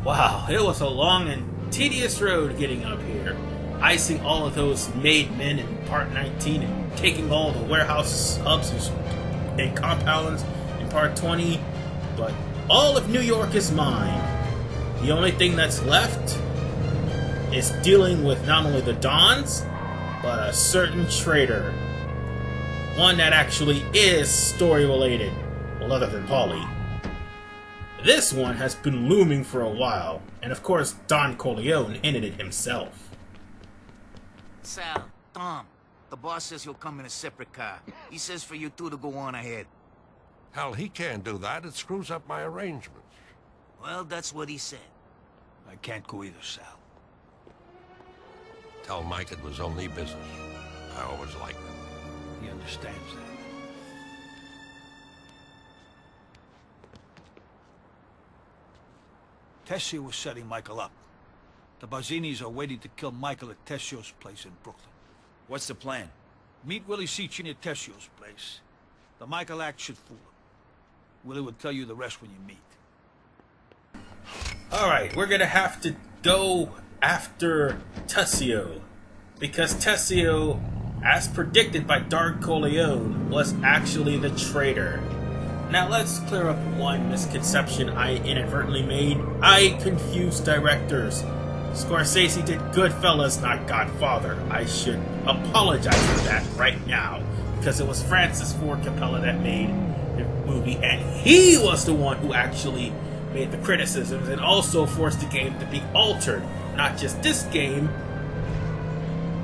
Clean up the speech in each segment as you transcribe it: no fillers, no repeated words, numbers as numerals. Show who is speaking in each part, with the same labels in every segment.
Speaker 1: Wow, it was a long and tedious road getting up here. Icing all of those made men in Part 19 and taking all the warehouse hubs and compounds in Part 20. But all of New York is mine. The only thing that's left is dealing with not only the Dons, but a certain traitor. One that actually is story related. Well, other than Polly. This one has been looming for a while, and of course Don Corleone ended it himself.
Speaker 2: Sal, Tom, the boss says he'll come in a separate car. He says for you two to go on ahead.
Speaker 3: Hell, he can't do that. It screws up my arrangements.
Speaker 2: Well, that's what he said.
Speaker 4: I can't go either, Sal.
Speaker 3: Tell Mike it was only business. I always liked him.
Speaker 4: He understands that. Tessio was setting Michael up. The Bazzinis are waiting to kill Michael at Tessio's place in Brooklyn.
Speaker 5: What's the plan?
Speaker 4: Meet Willie Cicci at Tessio's place. The Michael act should fool him. Willie will tell you the rest when you meet.
Speaker 1: Alright, we're gonna have to go after Tessio. Because Tessio, as predicted by Don Corleone, was actually the traitor. Now let's clear up one misconception I inadvertently made. I confused directors. Scorsese did Goodfellas, not Godfather. I should apologize for that right now, because it was Francis Ford Coppola that made the movie, and he was the one who actually made the criticisms and also forced the game to be altered. Not just this game,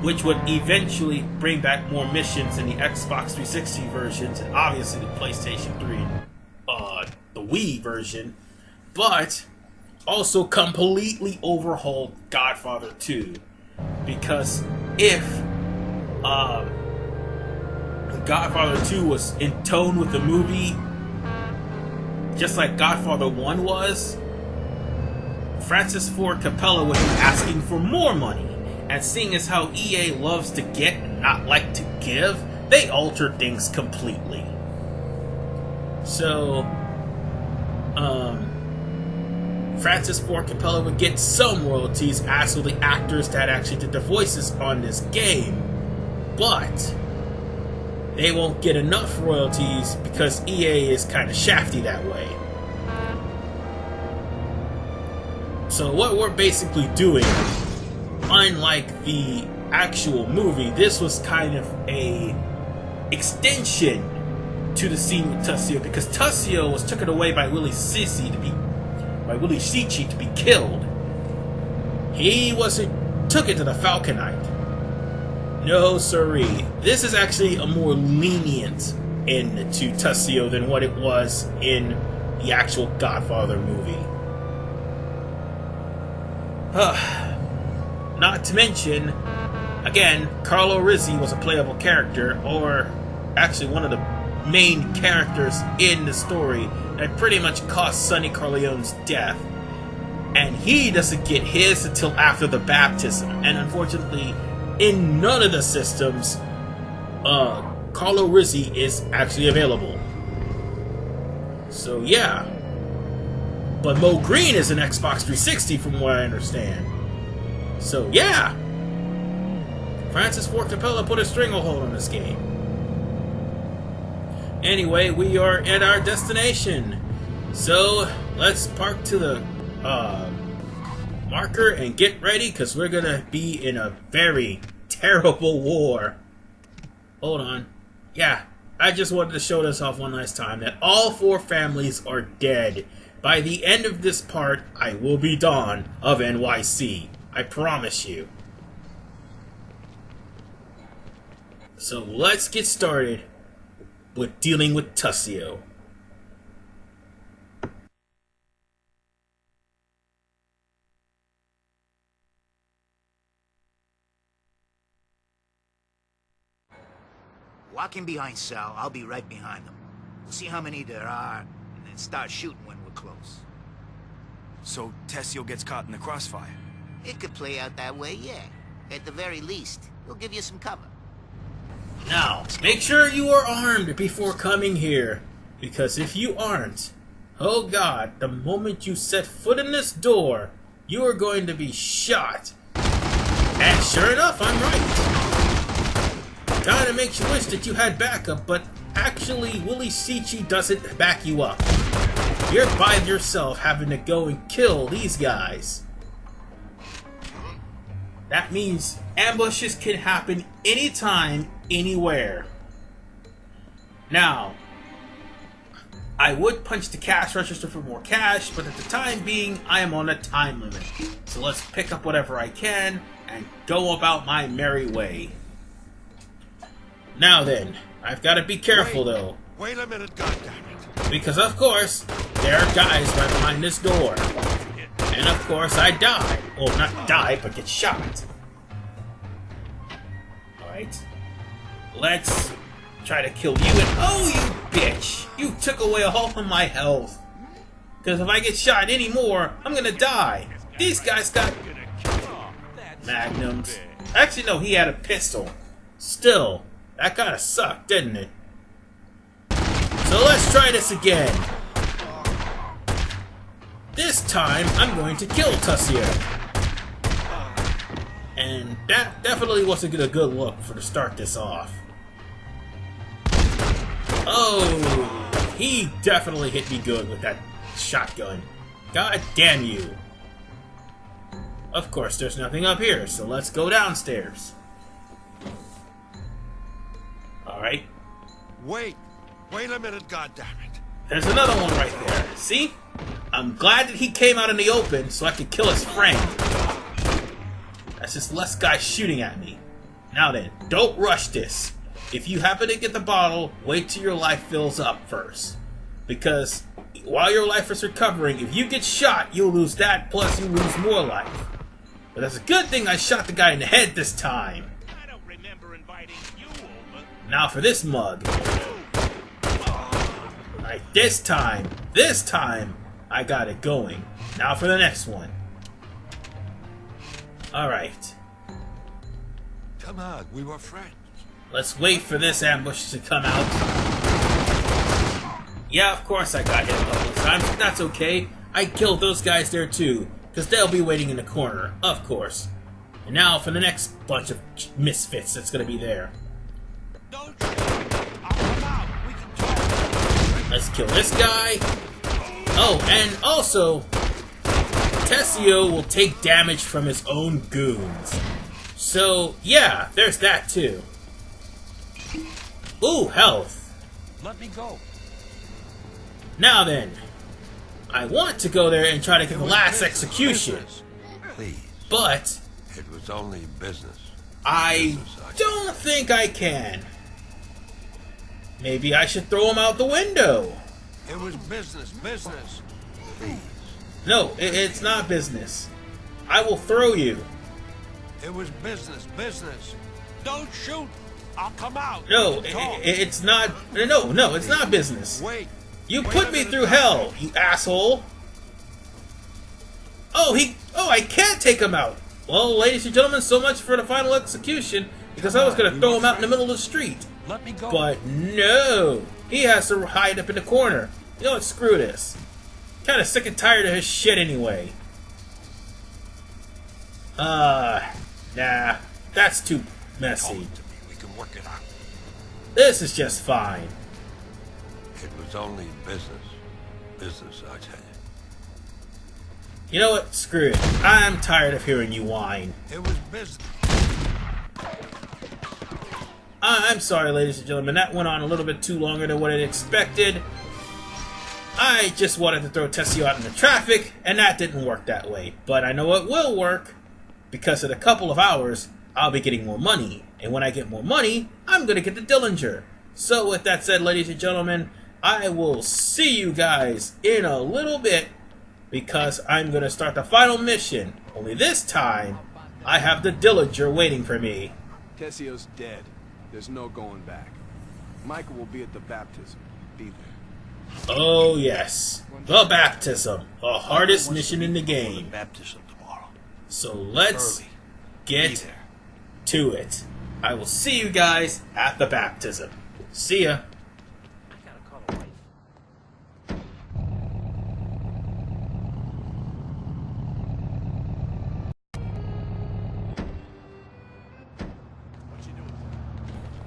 Speaker 1: which would eventually bring back more missions in the Xbox 360 versions and obviously the PlayStation 3 and the Wii version, but also completely overhauled Godfather 2. Because if Godfather 2 was in tone with the movie, just like Godfather 1 was, Francis Ford Coppola would be asking for more money. And seeing as how EA loves to get and not like to give, they altered things completely. So, Francis Ford Coppola would get some royalties, as will the actors that actually did the voices on this game. But they won't get enough royalties because EA is kind of shafty that way. So what we're basically doing, unlike the actual movie, this was kind of a extension to the scene with Tessio, because Tessio was taken away by Willie Cicci to be killed. He took it to the Falconite. No siree. This is actually a more lenient end to Tessio than what it was in the actual Godfather movie. Not to mention, again, Carlo Rizzi was a playable character, or actually one of the main characters in the story that pretty much caused Sonny Corleone's death. And he doesn't get his until after the baptism. And unfortunately, in none of the systems, Carlo Rizzi is actually available. So yeah. But Mo Green is an Xbox 360 from what I understand. So yeah. Francis Ford Coppola put a stranglehold on this game. Anyway, we are at our destination. So let's park to the marker and get ready, because we're gonna be in a very terrible war. Hold on. Yeah, I just wanted to show this off one last time, that all 4 families are dead. By the end of this part, I will be Don of NYC. I promise you. So let's get started with dealing with Tessio.
Speaker 2: Walk in behind Sal. I'll be right behind him. We'll see how many there are, and then start shooting when we're close.
Speaker 5: So Tessio gets caught in the crossfire.
Speaker 2: It could play out that way, yeah. At the very least, he'll give you some cover.
Speaker 1: Now, make sure you are armed before coming here, because if you aren't, Oh God, the moment you set foot in this door, you are going to be shot. And sure enough, I'm right. Kinda makes you wish that you had backup, but actually, Willie Cici doesn't back you up. You're by yourself having to go and kill these guys. That means ambushes can happen anytime, anywhere. Now, I would punch the cash register for more cash, but at the time being, I am on a time limit. So let's pick up whatever I can and go about my merry way. Now then, I've got to be careful though.
Speaker 3: Wait a minute, goddammit.
Speaker 1: Because of course, there are guys right behind this door. And of course I die. Well, not die, but get shot. Alright. Let's try to kill you and... Oh, you bitch! You took away all of my health. Because if I get shot anymore, I'm gonna die. These guys got magnums. Actually, no, he had a pistol. Still, that kinda sucked, didn't it? So let's try this again. This time, I'm going to kill Tessio. And that definitely wasn't a good look for to start this off. Oh, he definitely hit me good with that shotgun. God damn you. Of course, there's nothing up here, so let's go downstairs. Alright.
Speaker 3: Wait a minute, goddammit.
Speaker 1: There's another one right there. See? I'm glad that he came out in the open so I could kill his friend. That's just less guys shooting at me. Now then, don't rush this. If you happen to get the bottle, wait till your life fills up first. Because while your life is recovering, if you get shot, you'll lose that, plus you lose more life. But that's a good thing I shot the guy in the head this time.
Speaker 6: I don't remember inviting you over.
Speaker 1: Now for this mug. Alright, this time, I got it going. Now for the next one. Alright.
Speaker 3: Come on, we were friends.
Speaker 1: Let's wait for this ambush to come out. Yeah, of course I got hit a couple of times, but that's okay. I killed those guys there too, because they'll be waiting in the corner, of course. And now for the next bunch of misfits that's going to be there.
Speaker 6: Don't shoot. I'll come out. We can talk.
Speaker 1: Let's kill this guy. Oh, and also, Tessio will take damage from his own goons. So, yeah, there's that too. Ooh, health.
Speaker 4: Let me go.
Speaker 1: Now then, I want to go there and try to get the last execution,
Speaker 3: Please.
Speaker 1: but
Speaker 3: It was only business.
Speaker 1: I don't think I can. Maybe I should throw him out the window.
Speaker 3: It was business. Please.
Speaker 1: No, it's not business. I will throw you.
Speaker 3: It was business.
Speaker 6: Don't shoot. I'll come out.
Speaker 1: No,
Speaker 6: We can talk.
Speaker 1: it's not. No, it's not business.
Speaker 3: Wait.
Speaker 1: You
Speaker 3: Wait
Speaker 1: put
Speaker 3: a
Speaker 1: me
Speaker 3: minute,
Speaker 1: through hell, you asshole. Oh, I can't take him out. Well, ladies and gentlemen, so much for the final execution, because I was going to throw him out in the middle of the street.
Speaker 4: Let me go.
Speaker 1: But no, he has to hide up in the corner. You know what, screw this. Kind of sick and tired of his shit anyway. Nah, that's too messy.
Speaker 3: Talk to me. We can work it out.
Speaker 1: This is just fine.
Speaker 3: It was only business. Business, I tell you.
Speaker 1: You know what, screw it. I'm tired of hearing you whine.
Speaker 3: It was business.
Speaker 1: I'm sorry, ladies and gentlemen, that went on a little bit too longer than what I expected. I just wanted to throw Tessio out in the traffic, and that didn't work that way. But I know it will work, because in a couple of hours, I'll be getting more money. And when I get more money, I'm going to get the Dillinger. So with that said, ladies and gentlemen, I will see you guys in a little bit, because I'm going to start the final mission. Only this time, I have the Dillinger waiting for me.
Speaker 7: Tessio's dead. There's no going back. Michael will be at the baptism. Be there.
Speaker 1: Oh yes, the baptism, the hardest mission in the game.
Speaker 4: Baptism tomorrow.
Speaker 1: So let's
Speaker 4: Early.
Speaker 1: get
Speaker 4: Be there.
Speaker 1: to it. I will see you guys at the baptism. See ya.
Speaker 6: I gotta call a wife.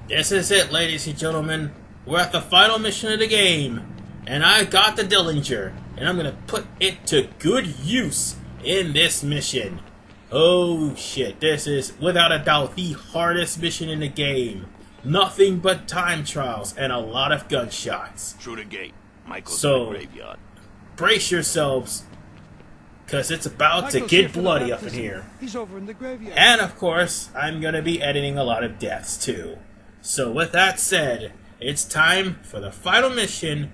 Speaker 1: This is it, ladies and gentlemen. We're at the final mission of the game. And I got the Dillinger. And I'm gonna put it to good use in this mission. Oh shit, this is without a doubt the hardest mission in the game. Nothing but time trials and a lot of gunshots.
Speaker 6: Through the gate. Michael's
Speaker 1: So-
Speaker 6: in the graveyard.
Speaker 1: Brace yourselves, cause it's about to
Speaker 8: Michael's here
Speaker 1: get
Speaker 8: for the
Speaker 1: bloody up in
Speaker 8: baptism.
Speaker 1: here.
Speaker 8: He's over in the graveyard.
Speaker 1: And of course, I'm gonna be editing a lot of deaths too. So with that said, it's time for the final mission,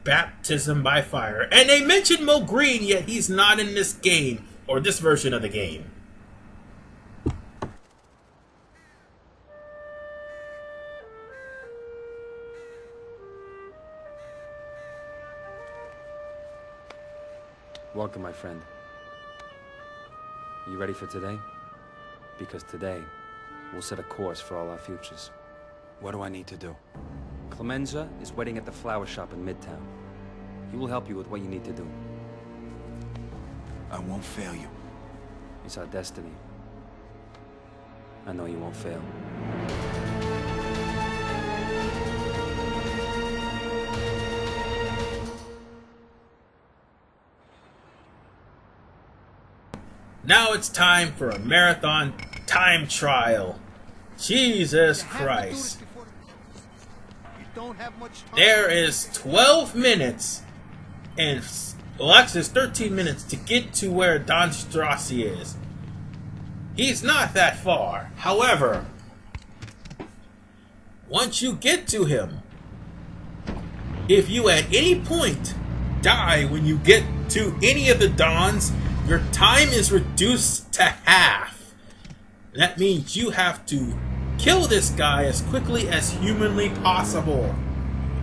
Speaker 1: Baptism by Fire. And they mentioned Mo Green, yet he's not in this game, or this version of the game.
Speaker 9: Welcome, my friend. You ready for today? Because today, we'll set a course for all our futures.
Speaker 5: What do I need to do?
Speaker 9: Clemenza is waiting at the flower shop in Midtown. He will help you with what you need to do.
Speaker 5: I won't fail you.
Speaker 9: It's our destiny. I know you won't fail.
Speaker 1: Now it's time for a marathon time trial. Jesus Christ.
Speaker 8: You don't have much time.
Speaker 1: There is 12 minutes and, well, actually it's 13 minutes to get to where Don Strassi is. He's not that far. However, once you get to him, if you at any point die when you get to any of the Dons, your time is reduced to half. That means you have to kill this guy as quickly as humanly possible.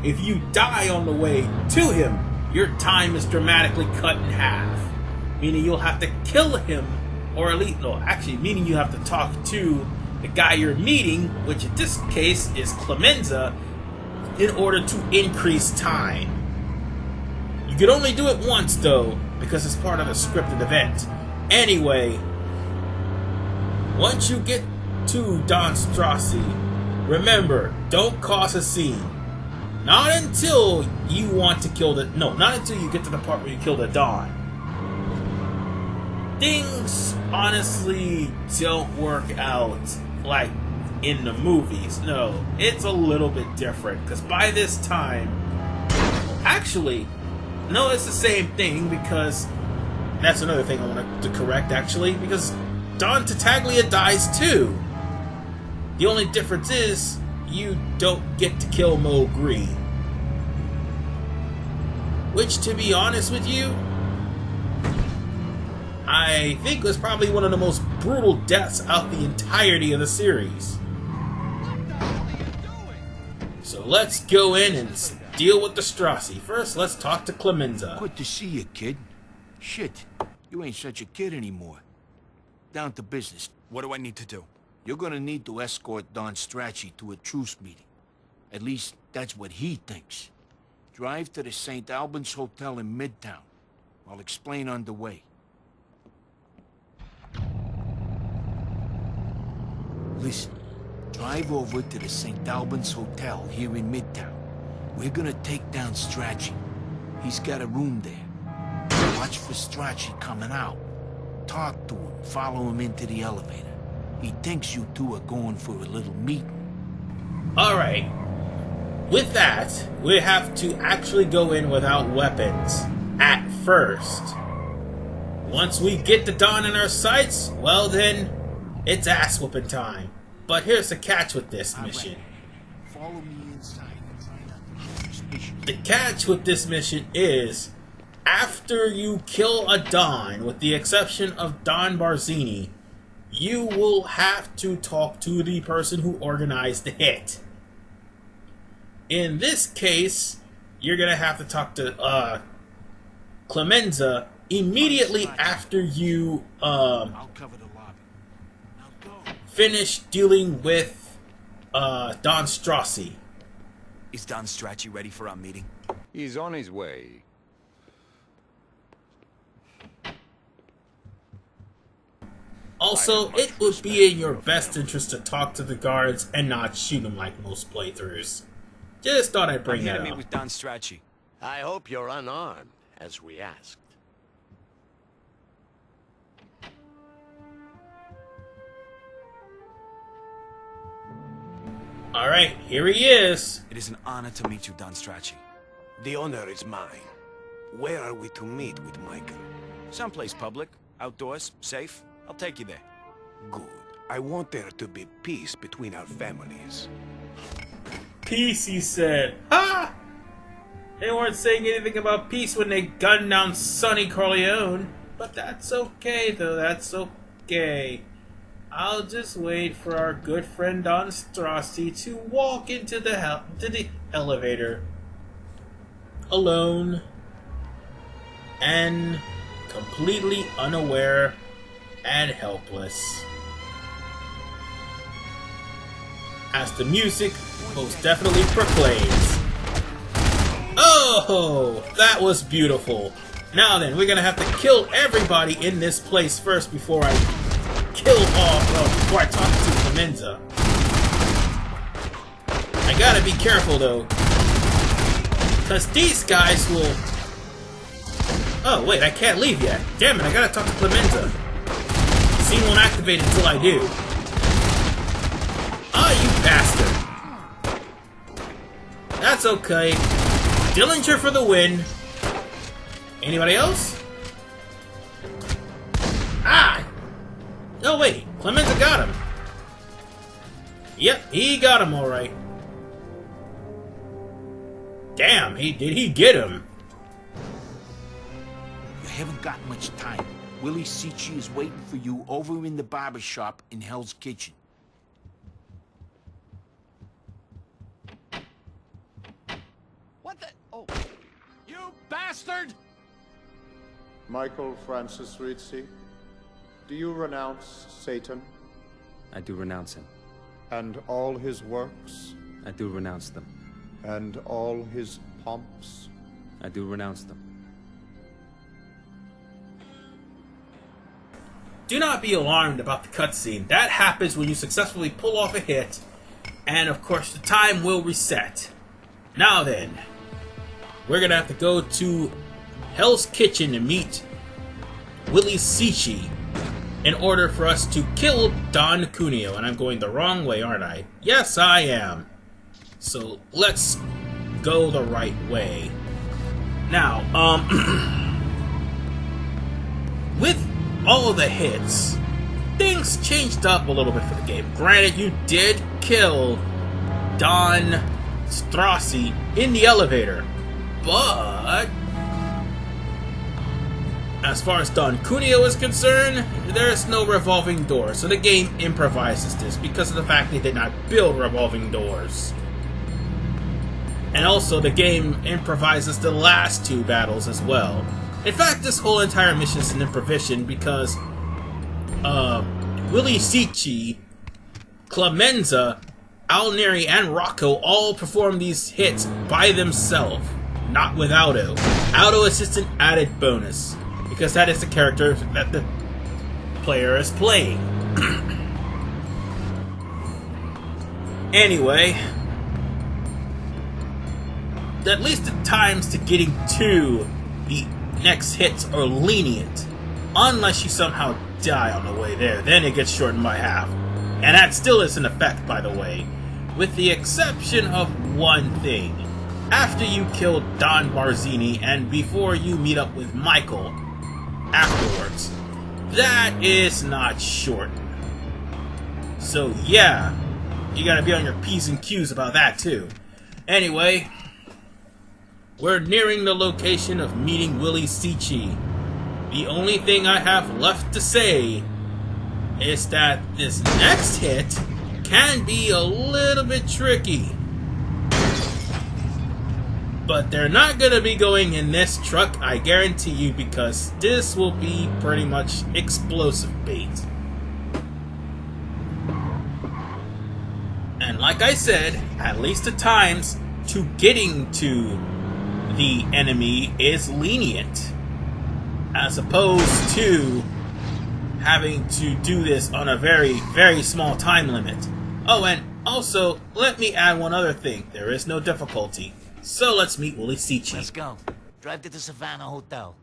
Speaker 1: If you die on the way to him, your time is dramatically cut in half. Meaning you'll have to kill him, or at least, no, actually, meaning you have to talk to the guy you're meeting, which in this case is Clemenza, in order to increase time. You can only do it once, though, because it's part of a scripted event. Anyway, once you get to Don Strassi, remember, don't cause a scene. Not until you want to kill the... No, not until you get to the part where you kill the Don. Things, honestly, don't work out like in the movies. No, it's a little bit different, because by this time... Actually, no, it's the same thing, because... That's another thing I wanted to correct, actually, because Don Tartaglia dies too. The only difference is, you don't get to kill Mo Green. Which, to be honest with you, I think was probably one of the most brutal deaths out the entirety of the series. So let's go in and deal with the Strassi. First, let's talk to Clemenza.
Speaker 6: Good to see you, kid. Shit, you ain't such a kid anymore. Down to business.
Speaker 5: What do I need to do?
Speaker 6: You're gonna need to escort Don Strachey to a truce meeting. At least, that's what he thinks. Drive to the St. Albans Hotel in Midtown. I'll explain on the way. Listen, drive over to the St. Albans Hotel here in Midtown. We're gonna take down Strachey. He's got a room there. Watch for Strachey coming out. Talk to him, follow him into the elevator. He thinks you two are going for a little meeting.
Speaker 1: Alright. With that, we have to actually go in without weapons. At first. Once we get the Don in our sights, well then, it's ass-whooping time. But here's the catch with this mission.
Speaker 6: Follow me inside and try not to be suspicious.
Speaker 1: The catch with this mission is, after you kill a Don, with the exception of Don Barzini, you will have to talk to the person who organized the hit. In this case, you're gonna have to talk to Clemenza immediately after you
Speaker 6: I'll cover the lobby. Now go.
Speaker 1: finish dealing with Don Strassi.
Speaker 5: Is Don Strachey ready for our meeting?
Speaker 3: He's on his way.
Speaker 1: Also, it would be in your best interest to talk to the guards and not shoot them like most playthroughs. Just thought I'd bring
Speaker 5: I'm here
Speaker 1: that
Speaker 5: to meet
Speaker 1: up.
Speaker 5: with Don Strachey.
Speaker 10: I hope you're unarmed, as we asked.
Speaker 1: Alright, here he is.
Speaker 5: It is an honor to meet you, Don Strachey.
Speaker 7: The honor is mine. Where are we to meet with Michael?
Speaker 5: Someplace public, outdoors, safe. I'll take you there.
Speaker 7: Good. I want there to be peace between our families.
Speaker 1: Peace, he said. Ha! They weren't saying anything about peace when they gunned down Sonny Corleone. But that's okay, though. That's okay. I'll just wait for our good friend Don Strachey to walk into the elevator. Alone. And completely unaware and helpless. As the music most definitely proclaims. Oh, that was beautiful. Now then, we're gonna have to kill everybody in this place first before I before I talk to Clemenza. I gotta be careful though, because these guys will... Oh wait, I can't leave yet. Damn it, I gotta talk to Clemenza. Scene won't activate until I do. Ah, you bastard. That's okay. Dillinger for the win. Anybody else? Ah! No, wait. Clemenza got him. Yep, he got him alright. Damn, did he get him?
Speaker 6: You haven't got much time. Willie Sicci is waiting for you over in the barber shop in Hell's Kitchen.
Speaker 8: What the? Oh. You bastard!
Speaker 11: Michael Francis Rizzi, do you renounce Satan
Speaker 9: I do renounce him.
Speaker 11: and all his works
Speaker 9: I do renounce them.
Speaker 11: and all his pomps?
Speaker 9: I do renounce them.
Speaker 1: Do not be alarmed about the cutscene. That happens when you successfully pull off a hit, and of course the time will reset. Now then, we're gonna have to go to Hell's Kitchen to meet Willie Sicci in order for us to kill Don Cuneo. And I'm going the wrong way, aren't I? Yes, I am. So let's go the right way. Now, with all the hits, things changed up a little bit for the game. Granted, you did kill Don Strachey in the elevator, but as far as Don Cuneo is concerned, there's no revolving door, so the game improvises this because of the fact they did not build revolving doors. And also, the game improvises the last two battles as well. In fact, this whole entire mission is an improvisation because Willie Sicci, Clemenza, Al Neri, and Rocco all perform these hits by themselves, not with Aldo. Aldo is just an added bonus, because that is the character that the player is playing. Anyway, at least the times to getting to the next hits are lenient, unless you somehow die on the way there. Then it gets shortened by half, and that still is in effect, by the way, with the exception of one thing. After you kill Don Barzini and before you meet up with Michael afterwards, that is not shortened. So yeah, you gotta be on your P's and Q's about that too. Anyway, we're nearing the location of meeting Willie Sicci. The only thing I have left to say is that this next hit can be a little bit tricky. But they're not going to be going in this truck, I guarantee you, because this will be pretty much explosive bait. And like I said, at least at times, to getting to the enemy is lenient, as opposed to having to do this on a very, very small time limit. Oh, and also, let me add one other thing. There is no difficulty. So let's meet Willie Seachy.
Speaker 2: Let's go. Drive to the Savannah Hotel.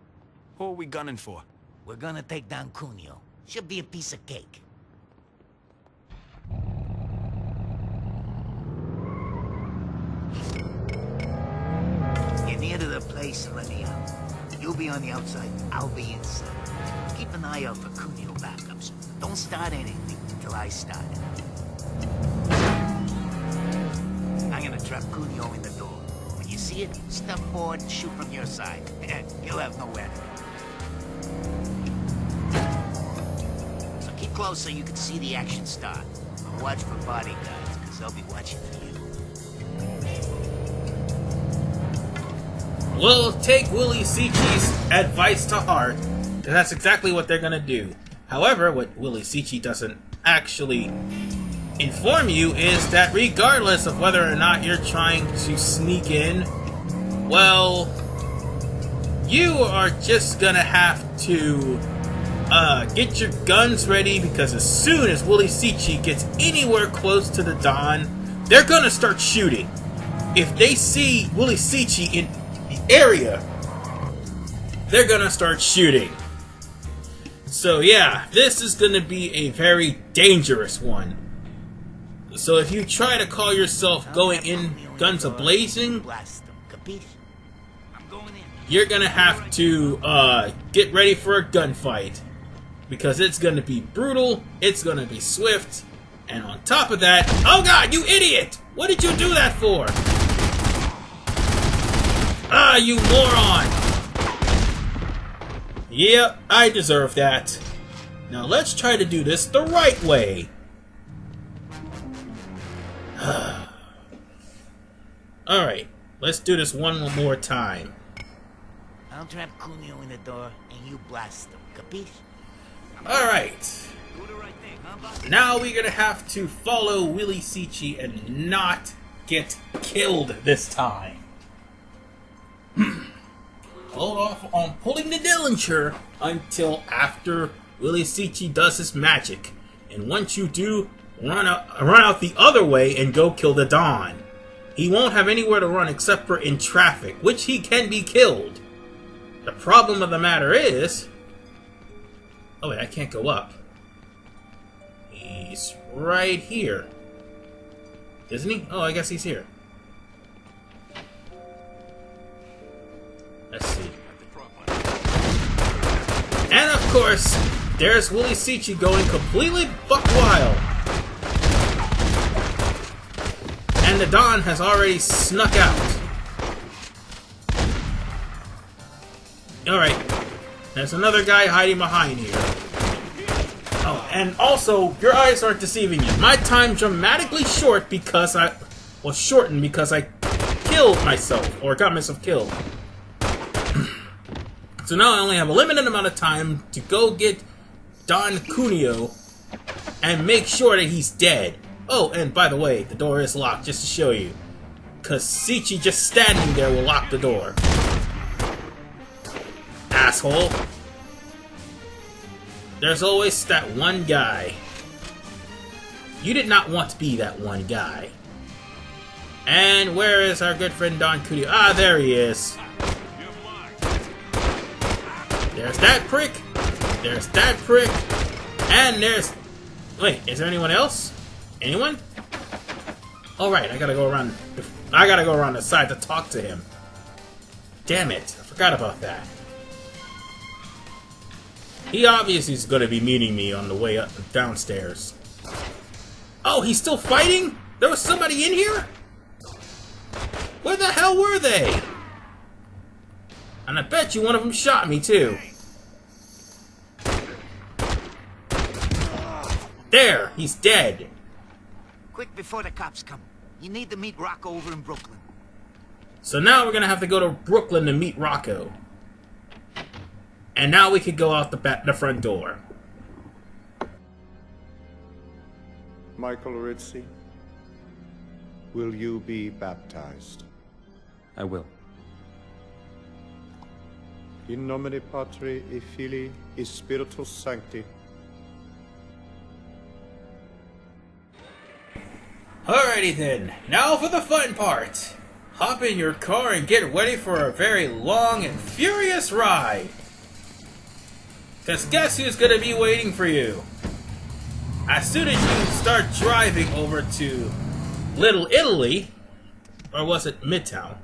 Speaker 5: Who are we gunning for?
Speaker 2: We're gonna take down Cunio. Should be a piece of cake. Get near to the place and let me out. You'll be on the outside, I'll be inside. Keep an eye out for Cunio backups. Don't start anything until I start it. I'm gonna trap Cunio in the door. When you see it, step forward and shoot from your side. You'll have nowhere to go. So keep close so you can see the action start. And watch for bodyguards, because they'll be watching for you.
Speaker 1: We'll take Willie Seachy's advice to heart, and that's exactly what they're gonna do. However, what Willie Seachy doesn't actually inform you is that regardless of whether or not you're trying to sneak in, well, you are just gonna have to get your guns ready, because as soon as Willie Seachy gets anywhere close to the Don, they're gonna start shooting. If they see Willie Seachy in the area, they're gonna start shooting. So yeah, this is gonna be a very dangerous one. So if you try to call yourself going in guns a-blazing, you're gonna have to get ready for a gunfight, because it's gonna be brutal, it's gonna be swift, and on top of that, oh god, you idiot! What did you do that for? Ah, you moron! Yep, I deserve that. Now let's try to do this the right way. Alright, let's do this one more time.
Speaker 2: I'll trap Cunio in the door and you blast him, capiche?
Speaker 1: Alright. Now we're gonna have to follow Willie Seachy and not get killed this time. Hold off on pulling the Dillinger until after Willie Seachy does his magic. And once you do, run out the other way and go kill the Don. He won't have anywhere to run except for in traffic, which he can be killed. The problem of the matter is... Oh wait, I can't go up. He's right here. Isn't he? Oh, I guess he's here. Let's see. And of course, there's Willie Seachy going completely buck wild. And the Don has already snuck out. Alright. There's another guy hiding behind here. Oh, and also, your eyes aren't deceiving you. My time dramatically shortened because I killed myself, or got myself killed. So now I only have a limited amount of time to go get Don Cunio and make sure that he's dead. Oh, and by the way, the door is locked, just to show you. Because Seachy just standing there will lock the door. Asshole. There's always that one guy. You did not want to be that one guy. And where is our good friend Don Cunio? Ah, there he is. There's that prick. There's that prick. And there's... Wait, is there anyone else? Anyone? Alright, I gotta go around the side to talk to him. Damn it, I forgot about that. He obviously is gonna be meeting me on the way up downstairs. Oh, he's still fighting? There was somebody in here? Where the hell were they? And I bet you one of them shot me too. There, he's dead.
Speaker 2: Quick before the cops come. You need to meet Rocco over in Brooklyn.
Speaker 1: So now we're gonna have to go to Brooklyn to meet Rocco. And now we could go out the front door.
Speaker 11: Michael Rizzi, will you be baptized?
Speaker 9: I will.
Speaker 11: In nomine Patri et Filii et Spiritus Sancti.
Speaker 1: Alrighty then, now for the fun part. Hop in your car and get ready for a very long and furious ride. Cause guess who's gonna be waiting for you? As soon as you start driving over to Little Italy, or was it Midtown?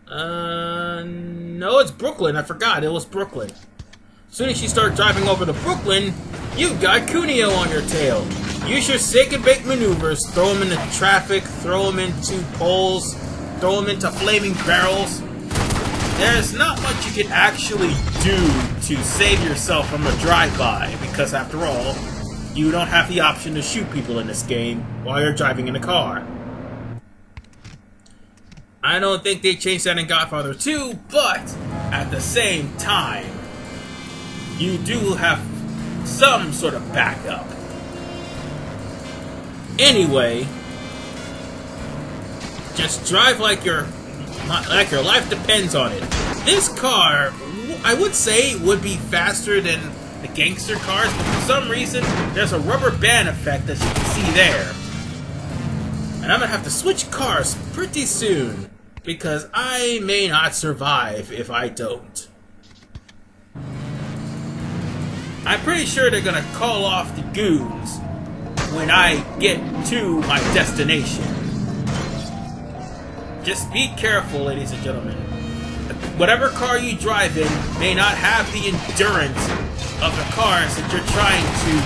Speaker 1: No, it's Brooklyn. I forgot, it was Brooklyn. As soon as you start driving over to Brooklyn, you've got Cuneo on your tail. Use your shake and bake maneuvers, throw him into traffic, throw him into poles, throw him into flaming barrels. There's not much you can actually do to save yourself from a drive-by, because after all, you don't have the option to shoot people in this game while you're driving in a car. I don't think they changed that in Godfather 2, but at the same time, you do have some sort of backup. Anyway, just drive like your life depends on it. This car, I would say, would be faster than the gangster cars, but for some reason, there's a rubber band effect that you can see there. And I'm gonna have to switch cars pretty soon, because I may not survive if I don't. I'm pretty sure they're gonna call off the goons when I get to my destination. Just be careful, ladies and gentlemen. Whatever car you drive in may not have the endurance of the cars that you're trying to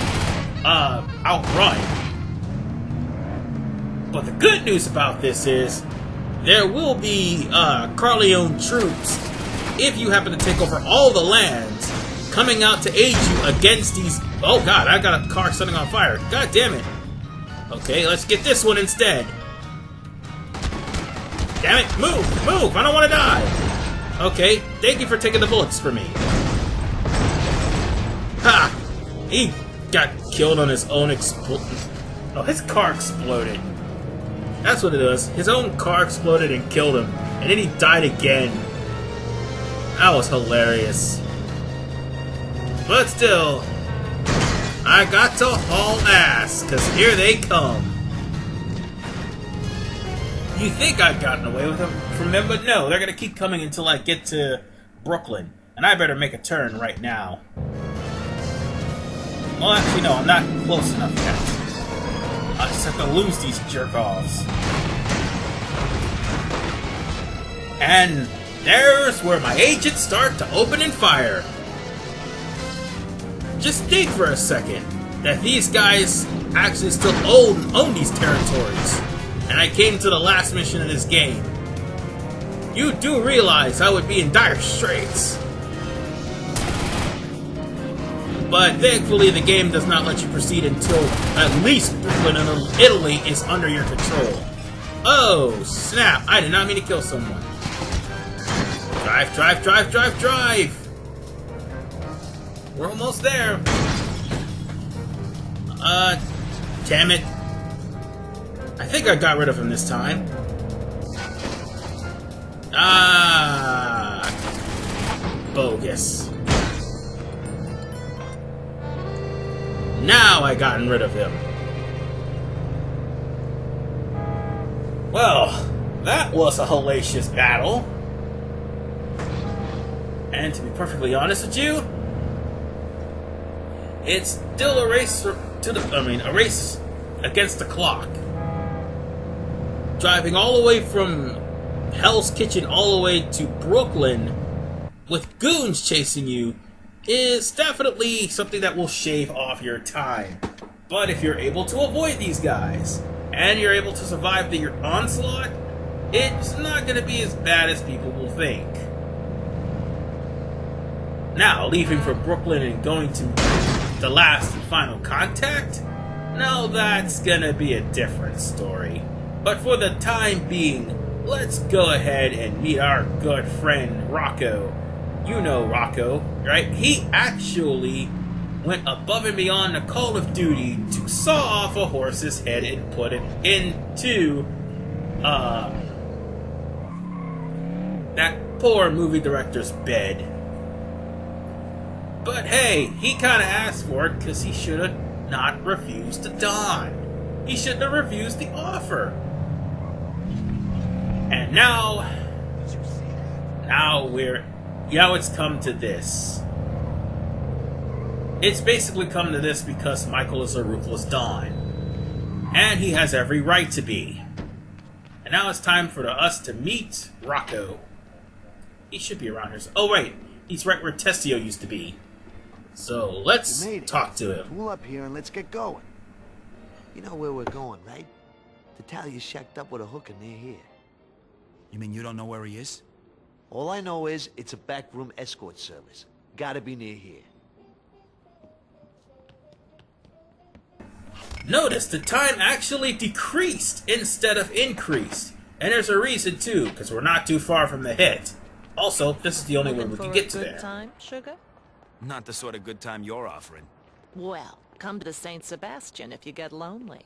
Speaker 1: outrun. But the good news about this is there will be Corleone troops, if you happen to take over all the lands, coming out to aid you against these... Oh god, I got a car setting on fire. God damn it. Okay, let's get this one instead. Damn it, move! Move! I don't want to die! Okay, thank you for taking the bullets for me. Ha! He got killed on his own Oh, his car exploded. That's what it was. His own car exploded and killed him. And then he died again. That was hilarious. But still, I got to haul ass, because here they come. You think I've gotten away with them from them, but no, they're going to keep coming until I get to Brooklyn. And I better make a turn right now. Well, actually, no, I'm not close enough yet. I just have to lose these jerk-offs. And there's where my agents start to open and fire. Just think for a second that these guys actually still own these territories. And I came to the last mission of this game. You do realize I would be in dire straits. But thankfully the game does not let you proceed until at least Brooklyn and Italy is under your control. Oh, snap. I did not mean to kill someone. Drive, drive, drive, drive, drive! We're almost there. Damn it. I think I got rid of him this time. Ah, bogus. Now I gotten rid of him. Well, that was a hellacious battle. And to be perfectly honest with you, it's still a race a race against the clock. Driving all the way from Hell's Kitchen all the way to Brooklyn with goons chasing you is definitely something that will shave off your time. But if you're able to avoid these guys and you're able to survive your onslaught, it's not going to be as bad as people will think. Now, leaving for Brooklyn and going to the last and final contact, now that's going to be a different story. But for the time being, let's go ahead and meet our good friend Rocco. You know Rocco, right? He actually went above and beyond the Call of Duty to saw off a horse's head and put it into that poor movie director's bed. But hey, he kind of asked for it because he should have not refused to die. He shouldn't have refused the offer. And now it's come to this. It's basically come to this because Michael is a ruthless Don. And he has every right to be. And now it's time for us to meet Rocco. He should be around here. Oh wait, he's right where Tessio used to be. So let's talk to him.
Speaker 2: Pull up here and let's get going. You know where we're going, right? Tatalia's shacked up with a hooker near here.
Speaker 5: You mean you don't know where he is?
Speaker 2: All I know is it's a backroom escort service. Gotta be near here.
Speaker 1: Notice the time actually decreased instead of increased. And there's a reason too, because we're not too far from the hit. Also, this is the only way we can get to there.
Speaker 12: Time, sugar?
Speaker 5: Not the sort of good time you're offering.
Speaker 12: Well, come to St. Sebastian if you get lonely.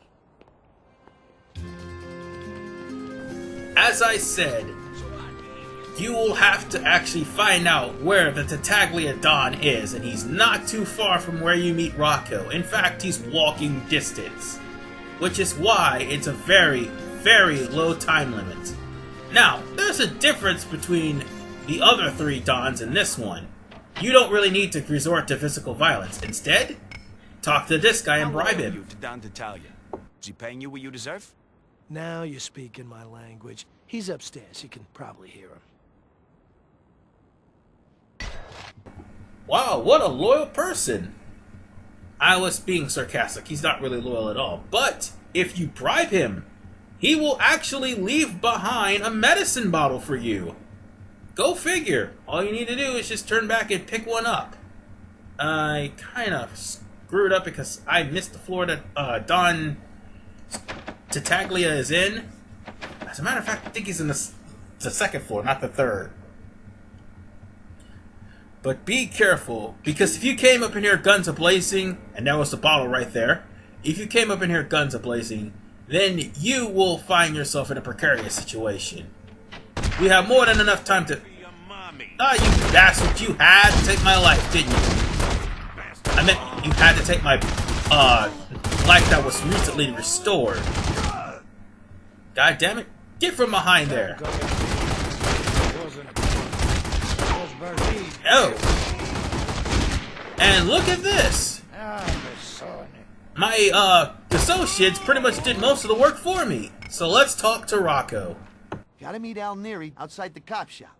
Speaker 1: As I said, you will have to actually find out where the Tattaglia Don is, and he's not too far from where you meet Rocco. In fact, he's walking distance, which is why it's a very, very low time limit. Now, there's a difference between the other 3 Dons and this one. You don't really need to resort to physical violence. Instead, talk to this guy and bribe him.
Speaker 5: You to Don Tattaglia. Is he paying you what you deserve?
Speaker 13: Now you're speaking my language. He's upstairs. You can probably hear him.
Speaker 1: Wow, what a loyal person. I was being sarcastic. He's not really loyal at all. But if you bribe him, he will actually leave behind a medicine bottle for you. Go figure. All you need to do is just turn back and pick one up. I kind of screwed up because I missed the floor that Don Tattaglia is in. As a matter of fact, I think he's in the second floor, not the third. But be careful, because if you came up in here guns a-blazing, and that was the bottle right there, if you came up in here guns a-blazing, then you will find yourself in a precarious situation. We have more than enough time to... Ah, you bastard, you had to take my life, didn't you? I meant you had to take my, life that was recently restored. God damn it. Get from behind there. Oh. And look at this. My, associates pretty much did most of the work for me. So let's talk to Rocco.
Speaker 2: Gotta meet Al Neri outside the cop shop.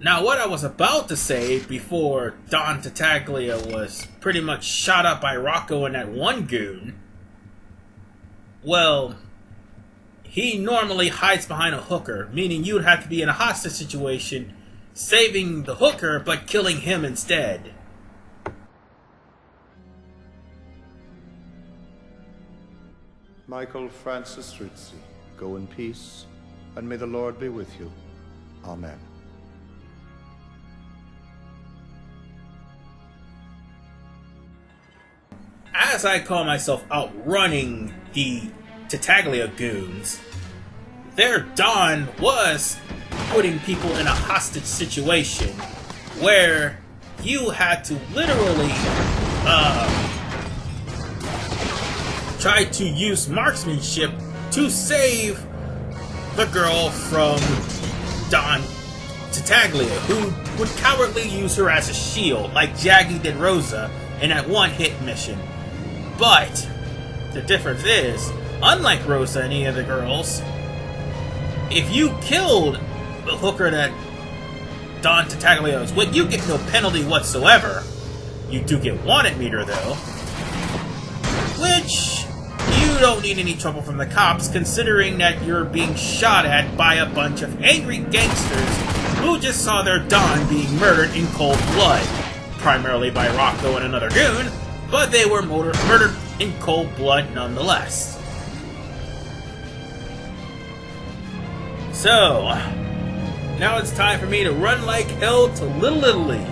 Speaker 1: Now, what I was about to say before Don Tattaglia was pretty much shot up by Rocco and that one goon, well, he normally hides behind a hooker, meaning you'd have to be in a hostage situation, saving the hooker, but killing him instead.
Speaker 11: Michael Francis Rizzi, go in peace, and may the Lord be with you. Amen.
Speaker 1: As I call myself outrunning the Tattaglia goons, their Don was putting people in a hostage situation where you had to literally try to use marksmanship to save the girl from Don Tattaglia, who would cowardly use her as a shield, like Jaggy did Rosa in that one-hit mission. But the difference is, unlike Rosa and any of the girls, if you killed the hooker that Don Tattaglia is with, you get no penalty whatsoever. You do get wanted meter though, which you don't need any trouble from the cops, considering that you're being shot at by a bunch of angry gangsters who just saw their Don being murdered in cold blood, primarily by Rocco and another goon, but they were murdered in cold blood nonetheless. So, now it's time for me to run like hell to Little Italy.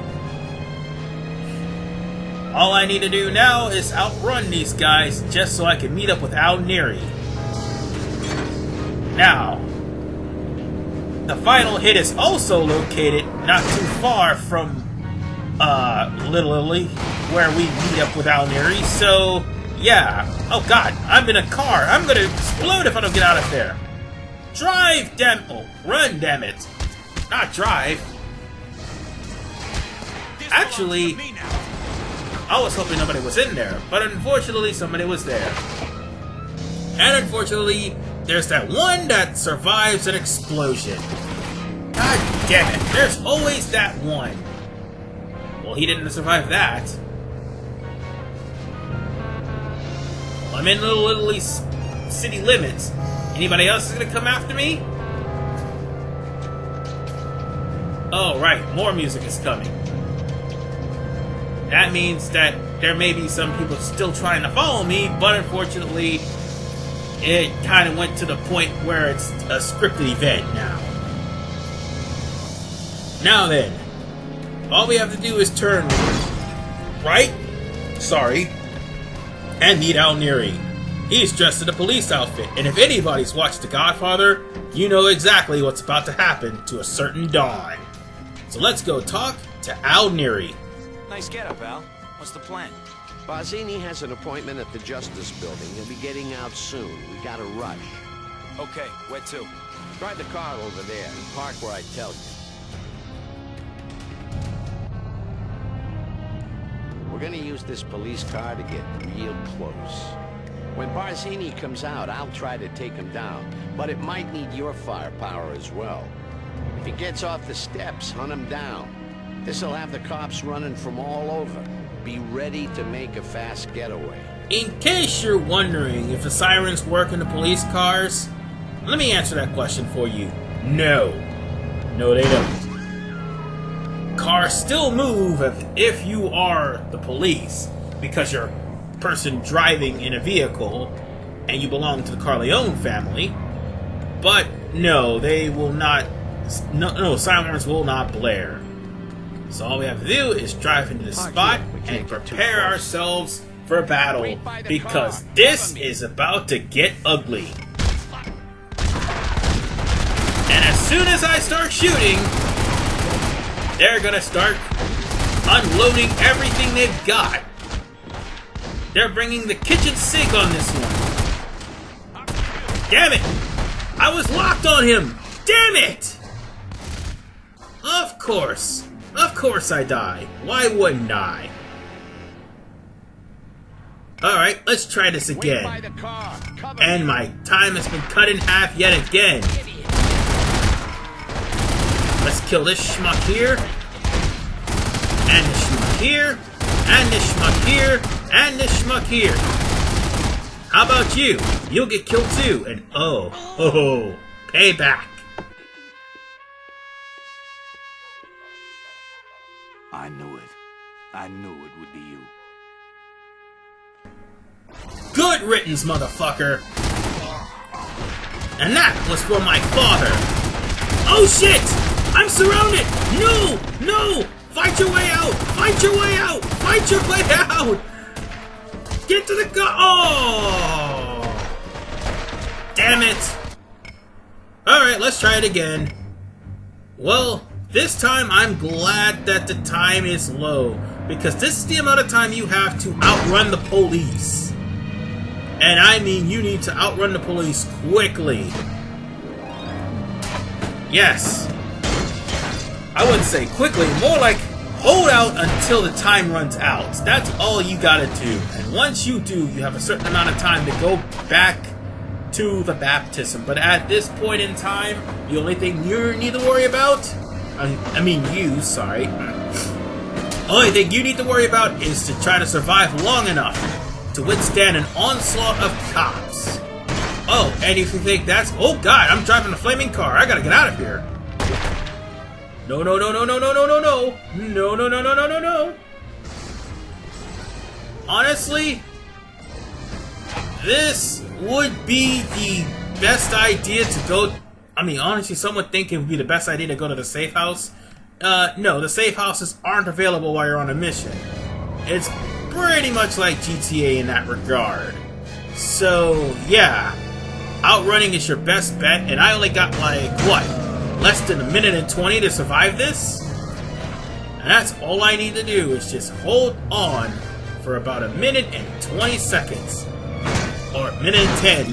Speaker 1: All I need to do now is outrun these guys just so I can meet up with Al Neri. Now, the final hit is also located not too far from Little Italy, where we meet up with Al Neri, so Yeah. Oh god, I'm in a car. I'm gonna explode if I don't get out of there. Drive, damn... Oh, run, damn it. Not drive. Actually, I was hoping nobody was in there, but unfortunately somebody was there. And unfortunately, there's that one that survives an explosion. God damn it, there's always that one. Well, he didn't survive that. I'm in Little Italy city limits. Anybody else is gonna come after me? Oh, right, more music is coming. That means that there may be some people still trying to follow me, but unfortunately, it kind of went to the point where it's a scripted event now. Now then, all we have to do is turn right, and meet Al Neri. He's dressed in a police outfit, and if anybody's watched The Godfather, you know exactly what's about to happen to a certain Don. So let's go talk to Al Neri.
Speaker 5: Nice getup, Al. What's the plan?
Speaker 10: Barzini has an appointment at the Justice Building. He'll be getting out soon. We gotta rush.
Speaker 5: Okay, where to?
Speaker 10: Drive the car over there and park where I tell you. We're gonna use this police car to get real close. When Barzini comes out, I'll try to take him down, but it might need your firepower as well. If he gets off the steps, hunt him down. This'll have the cops running from all over. Be ready to make a fast getaway.
Speaker 1: In case you're wondering if the sirens work in the police cars, let me answer that question for you. No. No, they don't. Cars still move if you are the police, because you're a person driving in a vehicle and you belong to the Corleone family. But no, they will not. No, sirens will not blare. So all we have to do is drive into the spot and prepare ourselves for battle, because this is about to get ugly. And as soon as I start shooting, they're gonna start unloading everything they've got. They're bringing the kitchen sink on this one. Damn it! I was locked on him! Damn it! Of course. Of course I die. Why wouldn't I? Alright, let's try this again. And my time has been cut in half yet again. Let's kill this schmuck here. And this schmuck here. And this schmuck here. And this schmuck here. How about you? You'll get killed too. And oh, payback.
Speaker 5: I knew it. I knew it would be you.
Speaker 1: Good riddance, motherfucker! And that was for my father! Oh shit! I'm surrounded! No! No! Fight your way out! Fight your way out! Fight your way out! Get to the car! Oh! Damn it! Alright, let's try it again. Well, this time I'm glad that the time is low, because this is the amount of time you have to outrun the police. And I mean, you need to outrun the police quickly. Yes. I wouldn't say quickly, more like hold out until the time runs out. That's all you gotta do. And once you do, you have a certain amount of time to go back to the baptism. But at this point in time, the only thing you need to worry about, only thing you need to worry about is to try to survive long enough to withstand an onslaught of cops. Oh, and if you think that's... Oh god, I'm driving a flaming car. I gotta get out of here. No, no, no, no, no, no, no, no, no. No, no, no, no, no, no, no. Honestly, this would be the best idea to go... I mean, honestly, some would think it would be the best idea to go to the safe house. No, the safe houses aren't available while you're on a mission. It's pretty much like GTA in that regard. So, yeah. Outrunning is your best bet, and I only got, like, what? Less than 1 minute and 20 to survive this? And that's all I need to do is just hold on for for about a minute and 20 seconds. Or a minute and 10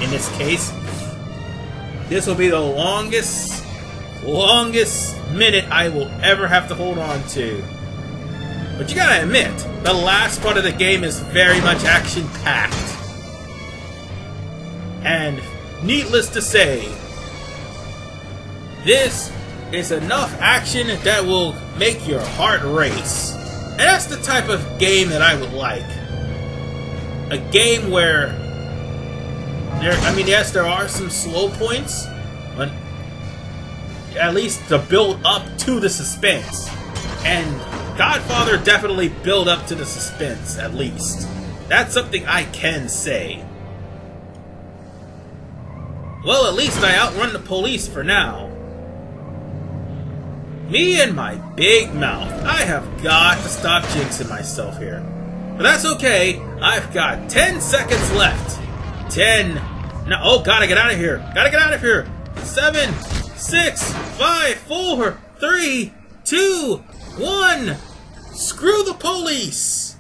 Speaker 1: in this case. This will be the longest minute I will ever have to hold on to. But you gotta admit, the last part of the game is very much action-packed. And needless to say, this is enough action that will make your heart race. And that's the type of game that I would like. A game where yes, there are some slow points, but at least to build up to the suspense. And Godfather definitely built up to the suspense, at least. That's something I can say. Well, at least I outrun the police for now. Me and my big mouth. I have got to stop jinxing myself here. But that's okay. I've got 10 seconds left. 10. No, oh, gotta get out of here. Gotta get out of here. 7, 6, 5, 4, 3, 2, 1. Screw the police.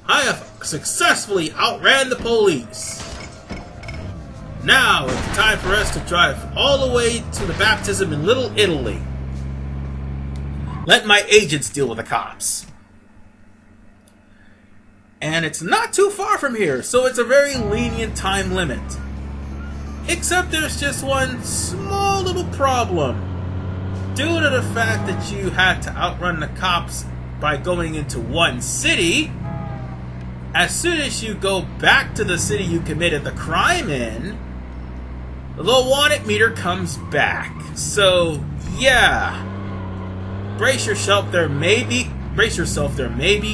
Speaker 1: I have successfully outran the police. Now it's time for us to drive all the way to the baptism in Little Italy. Let my agents deal with the cops. And it's not too far from here, so it's a very lenient time limit. Except there's just one small little problem. Due to the fact that you had to outrun the cops by going into one city, as soon as you go back to the city you committed the crime in, the wanted meter comes back. So, yeah. Brace yourself, there may be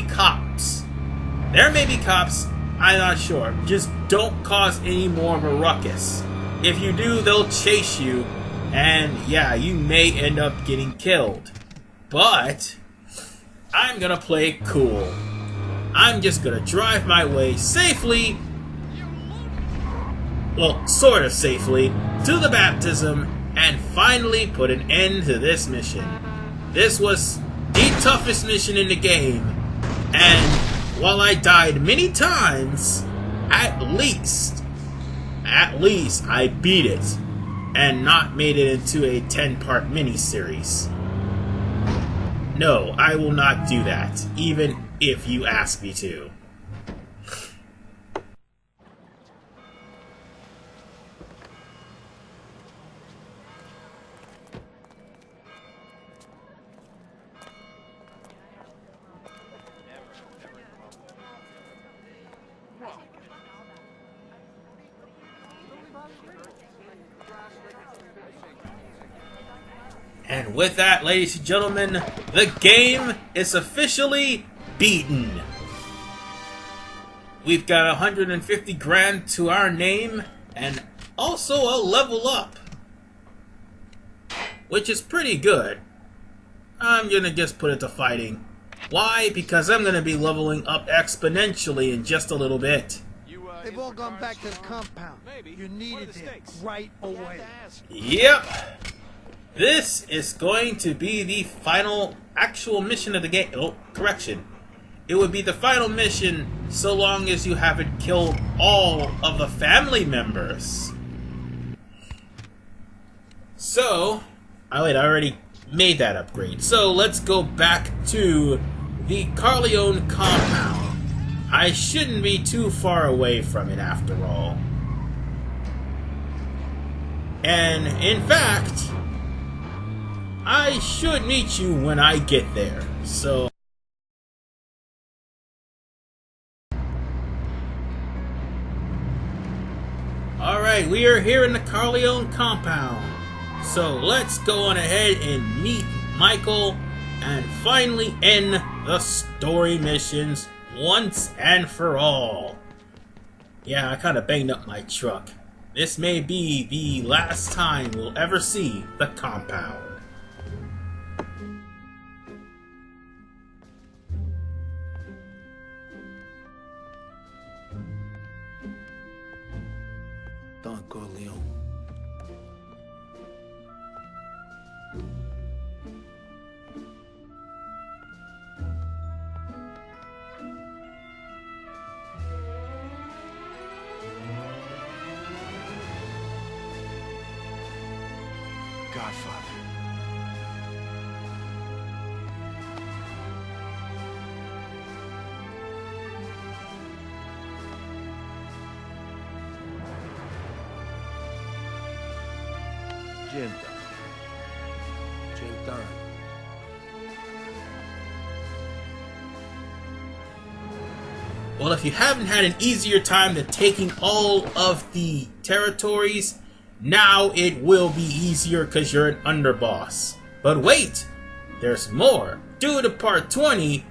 Speaker 1: cops. There may be cops, I'm not sure. Just don't cause any more of a ruckus. If you do, they'll chase you, and yeah, you may end up getting killed. But I'm gonna play it cool. I'm just gonna drive my way safely, well, sort of safely, to the baptism and finally put an end to this mission. This was the toughest mission in the game, and while I died many times, at least I beat it and not made it into a 10-part miniseries. No, I will not do that, even if you ask me to. And with that, ladies and gentlemen, the game is officially beaten. We've got 150 grand to our name, and also a level up, which is pretty good. I'm gonna just put it to fighting. Why? Because I'm gonna be leveling up exponentially in just a little bit.
Speaker 13: They've all gone back to the compound. You needed it right away.
Speaker 1: Yep. This is going to be the final actual mission of the game. Oh, correction. It would be the final mission so long as you haven't killed all of the family members. So, oh wait, I already made that upgrade. So let's go back to the Corleone compound. I shouldn't be too far away from it after all. And in fact, I should meet you when I get there, so... Alright, we are here in the Corleone compound. So let's go on ahead and meet Michael and finally end the story missions once and for all. Yeah, I kind of banged up my truck. This may be the last time we'll ever see the compound.
Speaker 6: Don Corleone.
Speaker 13: Godfather.
Speaker 6: Gentile.
Speaker 1: Well, if you haven't had an easier time than taking all of the territories, now it will be easier because you're an underboss. But wait! There's more! Due to part 20,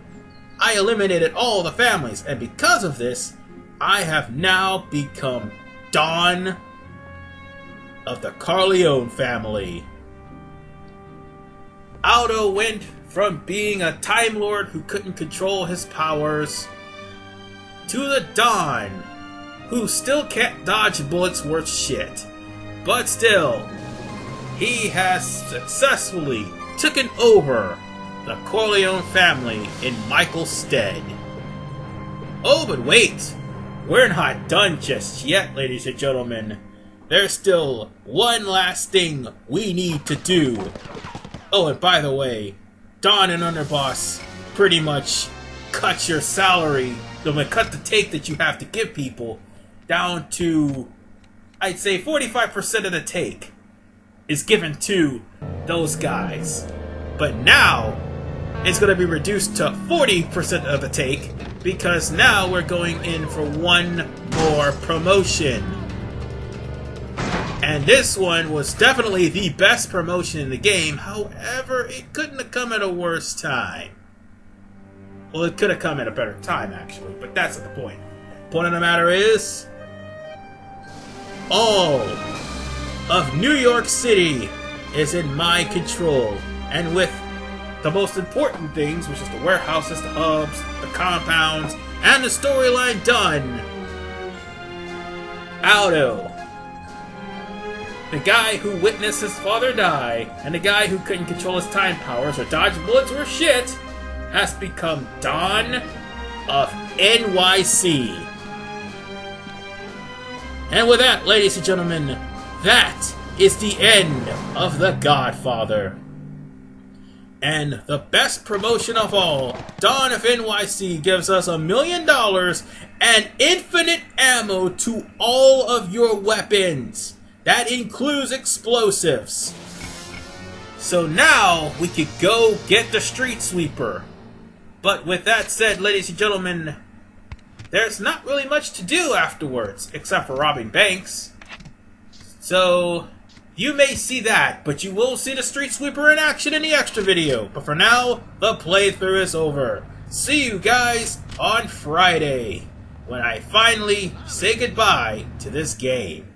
Speaker 1: I eliminated all the families, and because of this, I have now become Don of the Corleone family. Aldo went from being a Time Lord who couldn't control his powers to the Don, who still can't dodge bullets worth shit. But still, he has successfully taken over the Corleone family in Michael's stead. Oh, but wait! We're not done just yet, ladies and gentlemen. There's still one last thing we need to do. Oh, and by the way, Don and Underboss pretty much cut your salary, cut the take that you have to give people down to, I'd say 45% of the take is given to those guys. But now, it's going to be reduced to 40% of the take, because now we're going in for one more promotion. And this one was definitely the best promotion in the game, however, it couldn't have come at a worse time. Well, it could have come at a better time, actually, but that's not the point. Point of the matter is, all of New York City is in my control, and with the most important things, which is the warehouses, the hubs, the compounds, and the storyline done, Aldo, the guy who witnessed his father die, and the guy who couldn't control his time powers or dodge bullets or shit, has become Don of NYC. And with that, ladies and gentlemen, that is the end of The Godfather. And the best promotion of all, Don of NYC gives us $1 million and infinite ammo to all of your weapons. That includes explosives. So now we could go get the street sweeper. But with that said, ladies and gentlemen, there's not really much to do afterwards, except for robbing banks. So you may see that, but you will see the street sweeper in action in the extra video. But for now, the playthrough is over. See you guys on Friday, when I finally say goodbye to this game.